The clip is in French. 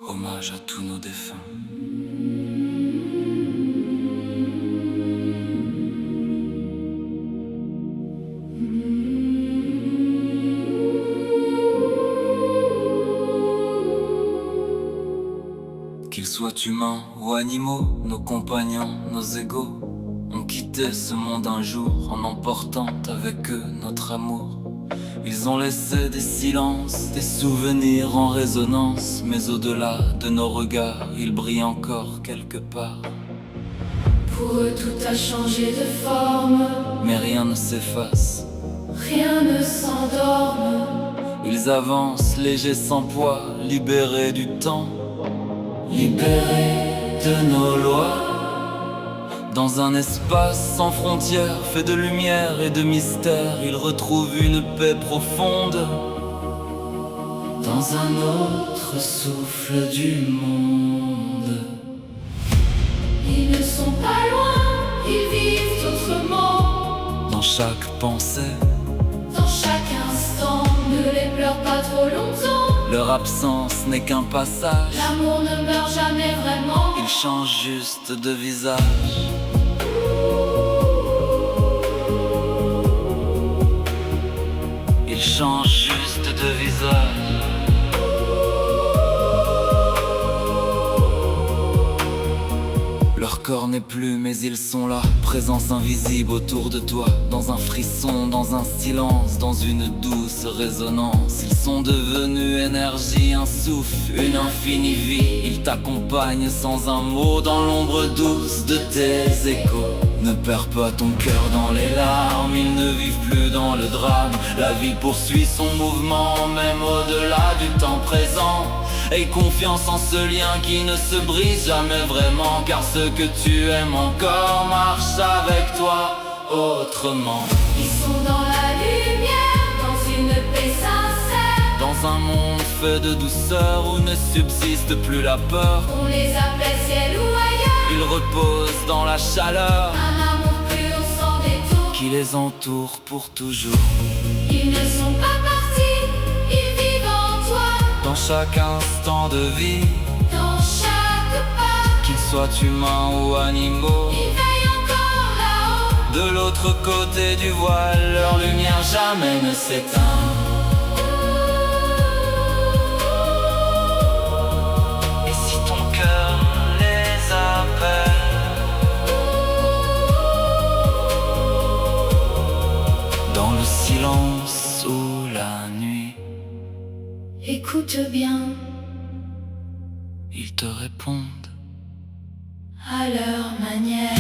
Hommage à tous nos défunts. Qu'ils soient humains ou animaux, nos compagnons, nos égaux ont quitté ce monde un jour en emportant avec eux notre amour. Ils ont laissé des silences, des souvenirs en résonance, mais au-delà de nos regards, ils brillent encore quelque part. Pour eux tout a changé de forme, Mais rien ne s'efface, rien ne s'endorme. ils avancent légers sans poids, libérés du temps, Libérés de nos lois. Dans un espace sans frontières, fait de lumière et de mystère, ils retrouvent une paix profonde. dans un autre souffle du monde. Ils ne sont pas loin, ils vivent autrement. Dans chaque pensée, Dans chaque instant, ne les pleure pas trop longtemps. leur absence n'est qu'un passage. L'amour ne meurt jamais vraiment. Ils changent juste de visage. Ils changent juste de visage. Leur corps n'est plus, mais ils sont là. Présence invisible autour de toi. Dans un frisson, dans un silence, dans une douce résonance. Ils sont devenus énergie, un souffle, une infinie vie. Ils t'accompagnent sans un mot dans l'ombre douce de tes échos. Ne perds pas ton cœur dans les larmes, ils ne vivent plus dans le drame. La vie poursuit son mouvement, même au-delà du temps présent. Aie confiance en ce lien qui ne se brise jamais vraiment, car ce que tu aimes encore marche avec toi autrement. Ils sont dans la lumière, dans une paix sincère. Dans un monde fait de douceur où ne subsiste plus la peur, On les appelait ciel ou ailleurs. ils reposent dans la chaleur Un amour pur sans détour. qui les entoure pour toujours. Ils ne sont pas partis, ils vivent en toi. Dans chaque instant de vie, Dans chaque pas, qu'ils soient humains ou animaux, ils veillent encore là-haut. de l'autre côté du voile, leur lumière jamais ne s'éteint. Et si ton cœur les appelle, dans le silence ou la nuit, Écoute bien ils te répondent. à leur manière.